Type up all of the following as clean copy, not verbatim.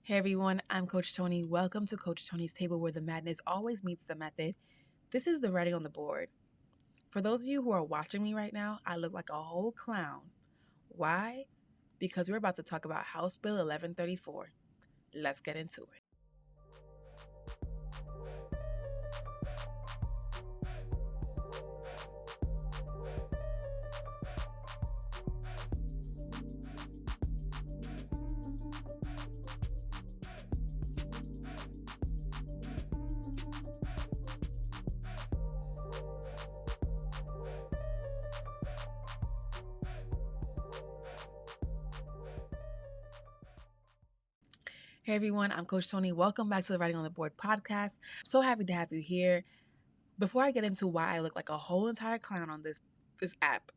Hey everyone, I'm Coach Toni. Welcome to Coach Toni's Table where the madness always meets the method. This is the writing on the board. For those of you who are watching me right now, I look like a whole clown. Why? Because we're about to talk about House Bill 1134. Let's get into it. Hey everyone, I'm Coach Toni. Welcome back to the Writing on the Board podcast. I'm so happy to have you here. Before I get into why I look like a whole entire clown on this app,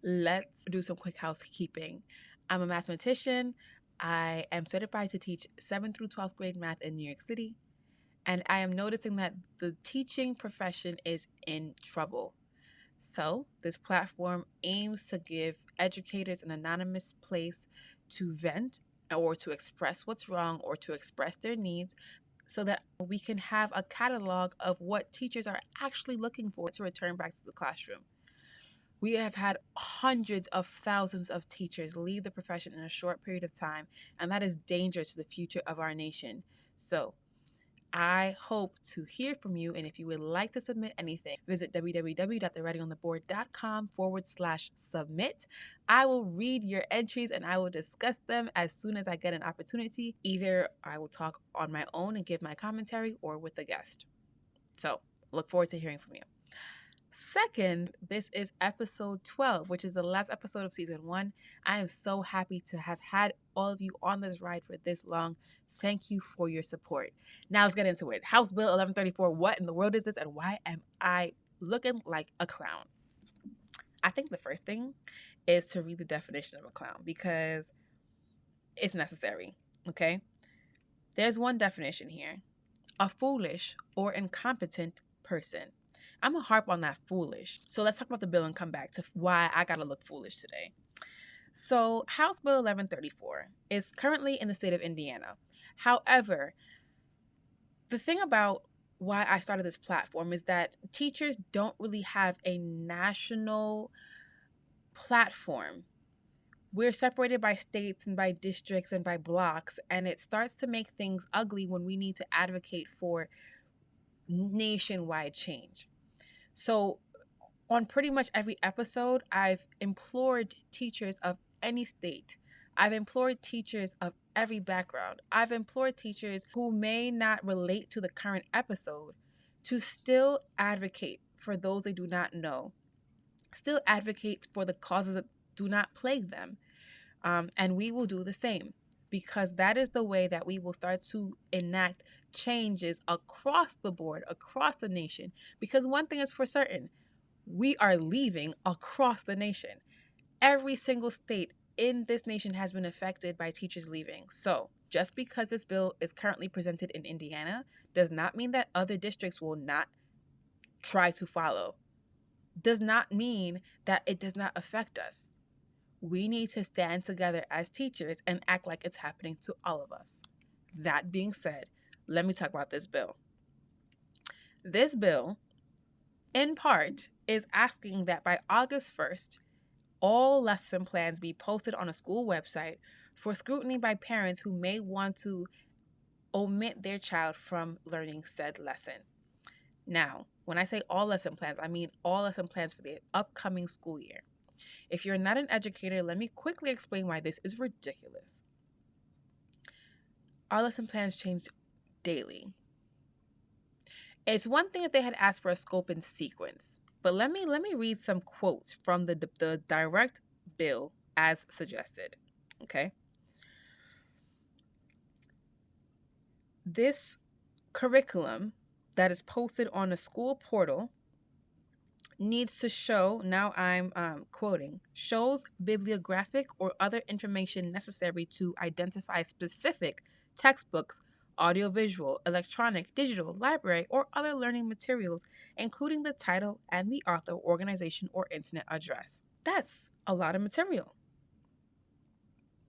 let's do some quick housekeeping. I'm a mathematician. I am certified to teach 7th through 12th grade math in New York City. And I am noticing that the teaching profession is in trouble. So, this platform aims to give educators an anonymous place to vent or to express what's wrong or to express their needs so that we can have a catalog of what teachers are actually looking for to return back to the classroom. We have had hundreds of thousands of teachers leave the profession in a short period of time, and that is dangerous to the future of our nation. So, I hope to hear from you, and if you would like to submit anything, visit www.thewritingontheboard.com/submit. I will read your entries and I will discuss them as soon as I get an opportunity. Either I will talk on my own and give my commentary or with a guest. So, look forward to hearing from you. Second, this is episode 12, which is the last episode of season 1. I am so happy to have had all of you on this ride for this long. Thank you for your support. Now let's get into it. House Bill 1134, what in the world is this and why am I looking like a clown? I think the first thing is to read the definition of a clown because it's necessary, okay? There's one definition here: a foolish or incompetent person. I'm going to harp on that foolish. So let's talk about the bill and come back to why I got to look foolish today. So House Bill 1134 is currently in the state of Indiana. However, the thing about why I started this platform is that teachers don't really have a national platform. We're separated by states and by districts and by blocks, and it starts to make things ugly when we need to advocate for nationwide change. So on pretty much every episode, I've implored teachers of any state. I've implored teachers of every background. I've implored teachers who may not relate to the current episode to still advocate for those they do not know, still advocate for the causes that do not plague them. And we will do the same, because that is the way that we will start to enact changes across the board, across the nation. Because one thing is for certain, we are leaving across the nation. Every single state in this nation has been affected by teachers leaving. So just because this bill is currently presented in Indiana does not mean that other districts will not try to follow. Does not mean that it does not affect us. We need to stand together as teachers and act like it's happening to all of us. That being said, let me talk about this bill. This bill, in part, is asking that by August 1st, all lesson plans be posted on a school website for scrutiny by parents who may want to omit their child from learning said lesson. Now, when I say all lesson plans, I mean all lesson plans for the upcoming school year. If you're not an educator, let me quickly explain why this is ridiculous. Our lesson plans change daily. It's one thing if they had asked for a scope and sequence, but let me read some quotes from the direct bill as suggested. Okay. This curriculum that is posted on a school portal needs to show, now I'm quoting, shows bibliographic or other information necessary to identify specific textbooks, audiovisual, electronic, digital, library, or other learning materials, including the title and the author, organization, or internet address. That's a lot of material.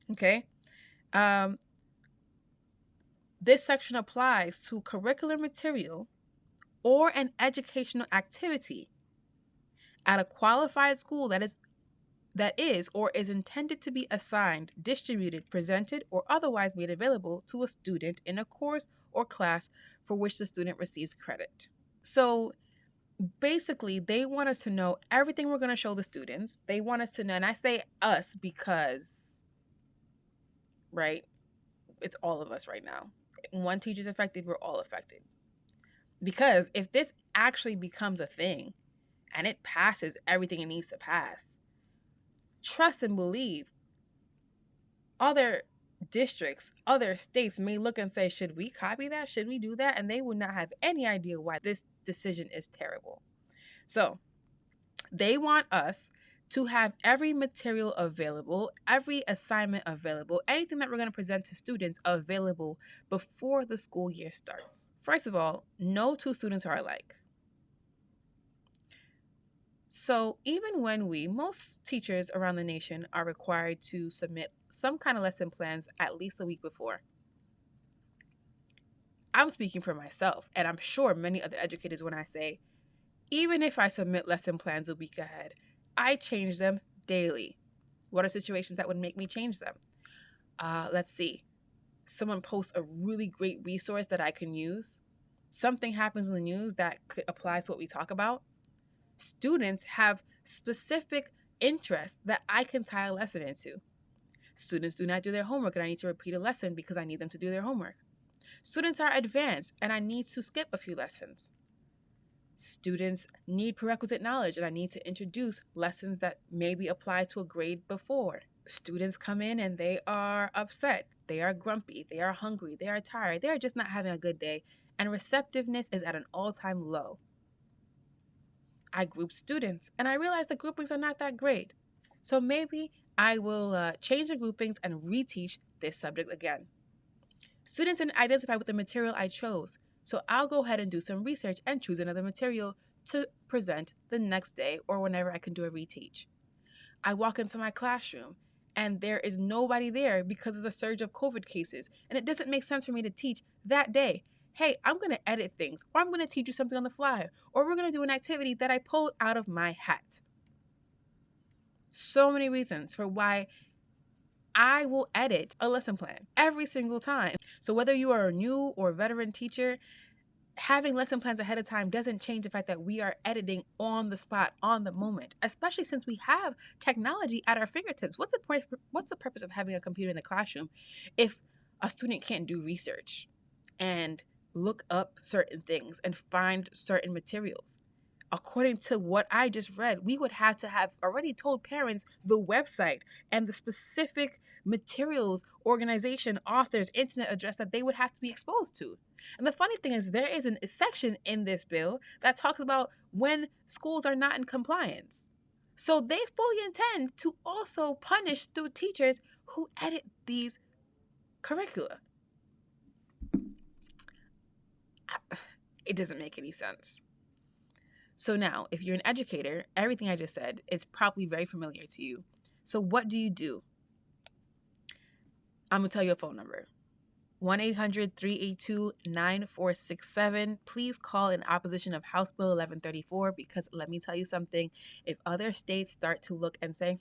Okay. This section applies to curricular material or an educational activity at a qualified school that is or is intended to be assigned, distributed, presented, or otherwise made available to a student in a course or class for which the student receives credit. So basically, they want us to know everything we're going to show the students. They want us to know, and I say us because, right, it's all of us right now. One teacher's affected, we're all affected. Because if this actually becomes a thing and it passes everything it needs to pass, trust and believe other districts, other states may look and say, should we copy that? Should we do that? And they would not have any idea why this decision is terrible. So they want us to have every material available, every assignment available, anything that we're going to present to students available before the school year starts. First of all, no two students are alike. So even when most teachers around the nation are required to submit some kind of lesson plans at least a week before. I'm speaking for myself, and I'm sure many other educators when I say, even if I submit lesson plans a week ahead, I change them daily. What are situations that would make me change them? Let's see. Someone posts a really great resource that I can use. Something happens in the news that could apply to what we talk about. Students have specific interests that I can tie a lesson into. Students do not do their homework and I need to repeat a lesson because I need them to do their homework. Students are advanced and I need to skip a few lessons. Students need prerequisite knowledge and I need to introduce lessons that maybe apply to a grade before. Students come in and they are upset, they are grumpy, they are hungry, they are tired, they are just not having a good day, and receptiveness is at an all-time low. I grouped students and I realized the groupings are not that great. So maybe I will change the groupings and reteach this subject again. Students didn't identify with the material I chose, so I'll go ahead and do some research and choose another material to present the next day or whenever I can do a reteach. I walk into my classroom and there is nobody there because there's a surge of COVID cases and it doesn't make sense for me to teach that day. Hey, I'm going to edit things, or I'm going to teach you something on the fly, or we're going to do an activity that I pulled out of my hat. So many reasons for why I will edit a lesson plan every single time. So whether you are a new or veteran teacher, having lesson plans ahead of time doesn't change the fact that we are editing on the spot, on the moment, especially since we have technology at our fingertips. What's the purpose of having a computer in the classroom if a student can't do research and look up certain things and find certain materials? According to what I just read, we would have to have already told parents the website and the specific materials, organization, authors, internet address that they would have to be exposed to. And the funny thing is there is a section in this bill that talks about when schools are not in compliance. So they fully intend to also punish the teachers who edit these curricula. It doesn't make any sense. So now, if you're an educator, everything I just said is probably very familiar to you. So what do you do? I'm going to tell you a phone number. 1-800-382-9467. Please call in opposition of House Bill 1134 because let me tell you something. If other states start to look and say,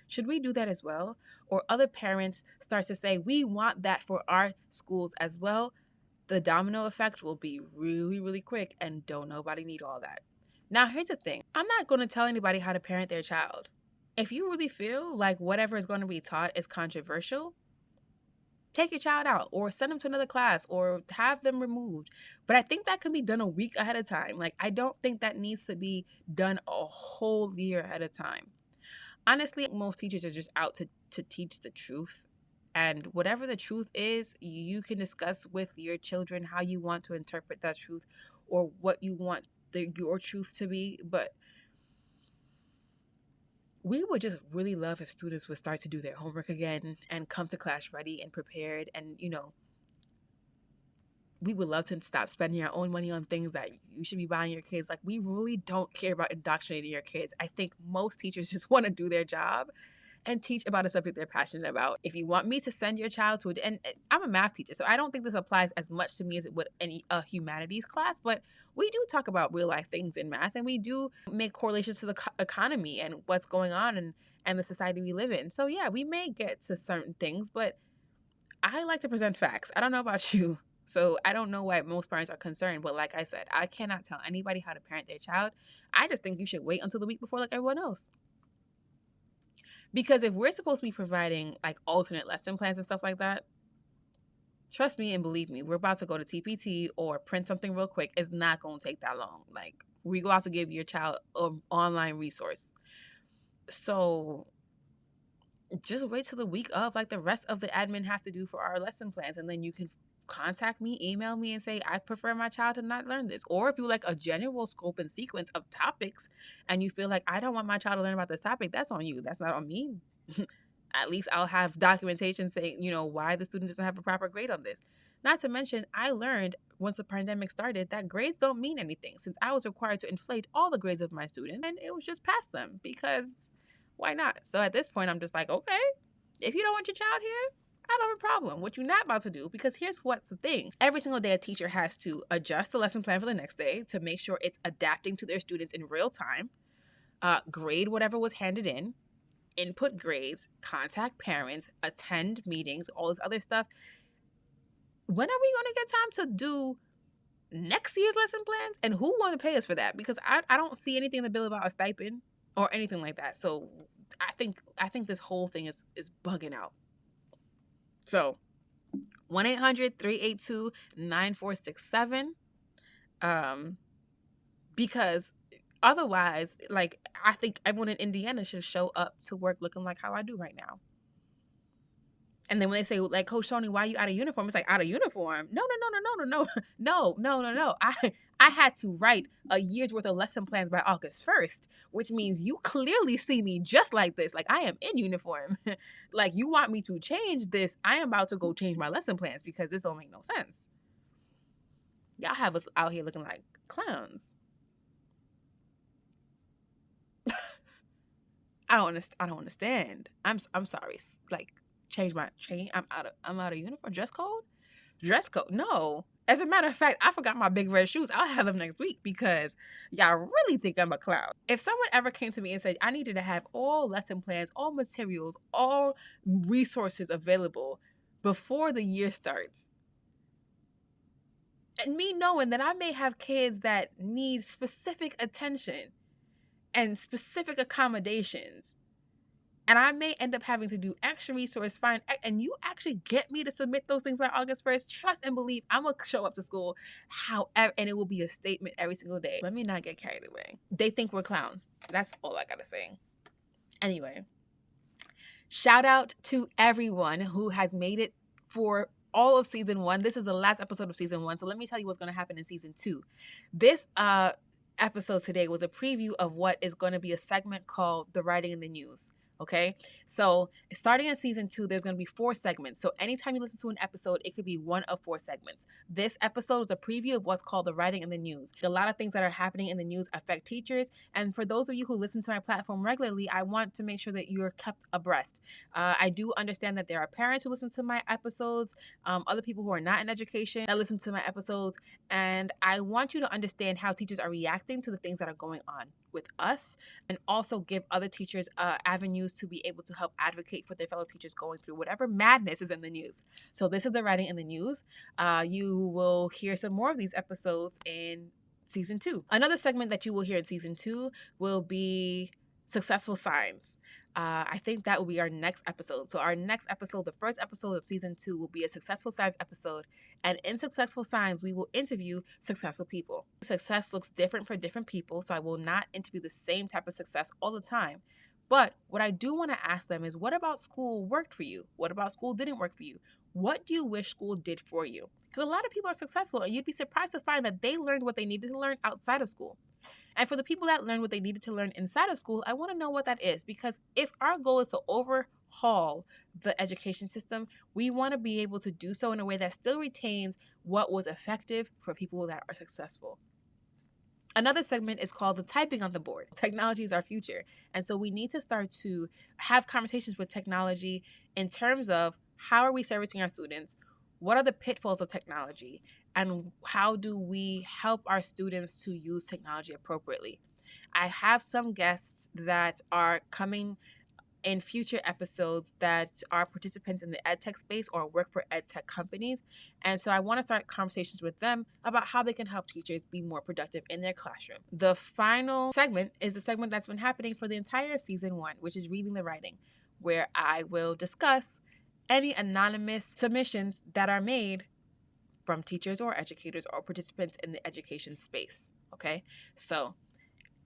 should we do that as well? Or other parents start to say, we want that for our schools as well, the domino effect will be really, really quick and don't nobody need all that. Now, here's the thing. I'm not going to tell anybody how to parent their child. If you really feel like whatever is going to be taught is controversial, take your child out or send them to another class or have them removed. But I think that can be done a week ahead of time. Like, I don't think that needs to be done a whole year ahead of time. Honestly, most teachers are just out to teach the truth. And whatever the truth is, you can discuss with your children how you want to interpret that truth or what you want your truth to be. But we would just really love if students would start to do their homework again and come to class ready and prepared. And, we would love to stop spending our own money on things that you should be buying your kids. We really don't care about indoctrinating your kids. I think most teachers just want to do their job and teach about a subject they're passionate about. If you want me to send your child to and I'm a math teacher, so I don't think this applies as much to me as it would any humanities class, but we do talk about real life things in math, and we do make correlations to the economy and what's going on and the society we live in. So yeah, we may get to certain things, but I like to present facts. I don't know about you. So I don't know why most parents are concerned, but like I said, I cannot tell anybody how to parent their child. I just think you should wait until the week before like everyone else. Because if we're supposed to be providing like alternate lesson plans and stuff like that, trust me and believe me, we're about to go to TPT or print something real quick. It's not going to take that long. Like, we go out to give your child an online resource. So just wait till the week of, like the rest of the admin have to do for our lesson plans, and then you can contact me, email me, and say, I prefer my child to not learn this. Or if you like a general scope and sequence of topics and you feel like I don't want my child to learn about this topic, that's on you. That's not on me. At least I'll have documentation saying, why the student doesn't have a proper grade on this. Not to mention, I learned once the pandemic started that grades don't mean anything, since I was required to inflate all the grades of my students, and it was just pass them, because why not? So at this point, I'm just like, okay, if you don't want your child here, I don't have a problem. What you're not about to do, because here's what's the thing. Every single day, a teacher has to adjust the lesson plan for the next day to make sure it's adapting to their students in real time, grade whatever was handed in, input grades, contact parents, attend meetings, all this other stuff. When are we going to get time to do next year's lesson plans? And who want to pay us for that? Because I don't see anything in the bill about a stipend or anything like that. So I think this whole thing is bugging out. So 1-800-382-9467. Because otherwise, like, I think everyone in Indiana should show up to work looking like how I do right now. And then when they say, like, Coach Toni, why are you out of uniform? It's like, out of uniform? No. I had to write a year's worth of lesson plans by August 1st, which means you clearly see me just like this. Like, I am in uniform. Like, you want me to change this? I am about to go change my lesson plans, because this don't make no sense. Y'all have us out here looking like clowns. I don't understand. I'm sorry. Like, I'm out of uniform. Dress code? No. As a matter of fact, I forgot my big red shoes. I'll have them next week, because y'all really think I'm a clown. If someone ever came to me and said I needed to have all lesson plans, all materials, all resources available before the year starts, and me knowing that I may have kids that need specific attention and specific accommodations, and I may end up having to do extra resource find, and you actually get me to submit those things by August 1st, trust and believe I'm going to show up to school however, and it will be a statement every single day. Let me not get carried away. They think we're clowns. That's all I got to say. Anyway, shout out to everyone who has made it for all of season 1. This is the last episode of season 1, so let me tell you what's going to happen in season 2. This episode today was a preview of what is going to be a segment called The Writing in the News. Okay, so starting in season 2, there's going to be 4 segments. So anytime you listen to an episode, it could be one of 4 segments. This episode is a preview of what's called the writing in the news. A lot of things that are happening in the news affect teachers. And for those of you who listen to my platform regularly, I want to make sure that you're kept abreast. I do understand that there are parents who listen to my episodes, other people who are not in education that listen to my episodes. And I want you to understand how teachers are reacting to the things that are going on with us, and also give other teachers avenues to be able to help advocate for their fellow teachers going through whatever madness is in the news. So this is the writing in the news. You will hear some more of these episodes in season 2. Another segment that you will hear in season 2 will be successful signs. I think that will be our next episode. So our next episode, the first episode of season 2, will be a successful signs episode. And in successful signs, we will interview successful people. Success looks different for different people, so I will not interview the same type of success all the time. But what I do want to ask them is, what about school worked for you? What about school didn't work for you? What do you wish school did for you? Because a lot of people are successful, and you'd be surprised to find that they learned what they needed to learn outside of school. And for the people that learned what they needed to learn inside of school, I want to know what that is. Because if our goal is to overhaul the education system, we want to be able to do so in a way that still retains what was effective for people that are successful. Another segment is called the typing on the board. Technology is our future. And so we need to start to have conversations with technology in terms of how are we servicing our students? What are the pitfalls of technology? And how do we help our students to use technology appropriately? I have some guests that are coming in future episodes that are participants in the edtech space or work for edtech companies. And so I want to start conversations with them about how they can help teachers be more productive in their classroom. The final segment is the segment that's been happening for the entire season 1, which is Reading the Writing, where I will discuss any anonymous submissions that are made from teachers or educators or participants in the education space. Okay, so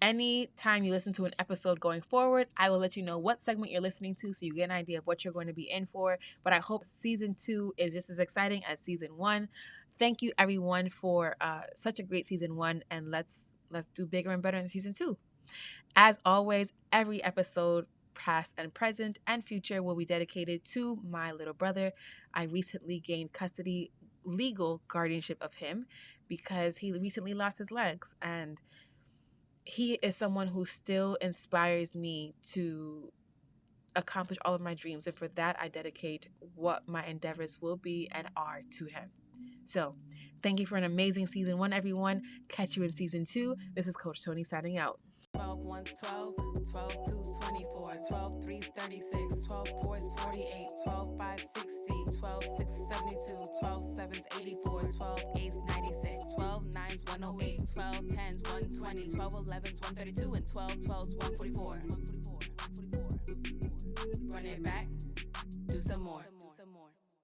anytime you listen to an episode going forward, I will let you know what segment you're listening to so you get an idea of what you're going to be in for. But I hope season 2 is just as exciting as season 1. Thank you everyone for such a great season 1, and let's do bigger and better in season 2. As always, every episode, past and present and future, will be dedicated to my little brother. I recently gained custody, legal guardianship of him because he recently lost his legs, and he is someone who still inspires me to accomplish all of my dreams. And for that, I dedicate what my endeavors will be and are to him. So thank you for an amazing season 1, everyone. Catch you in season 2. This is Coach Toni signing out. 12 ones 12, 12 twos 24, 12 threes 36, 12 fours 48, 12 fives 60, 12 sixes 72, 12 sevens 84, 12 eights 96, 12 nines 108, 12 tens 120, 12 11s 132, and 12 12s 144. Run it back, do some more.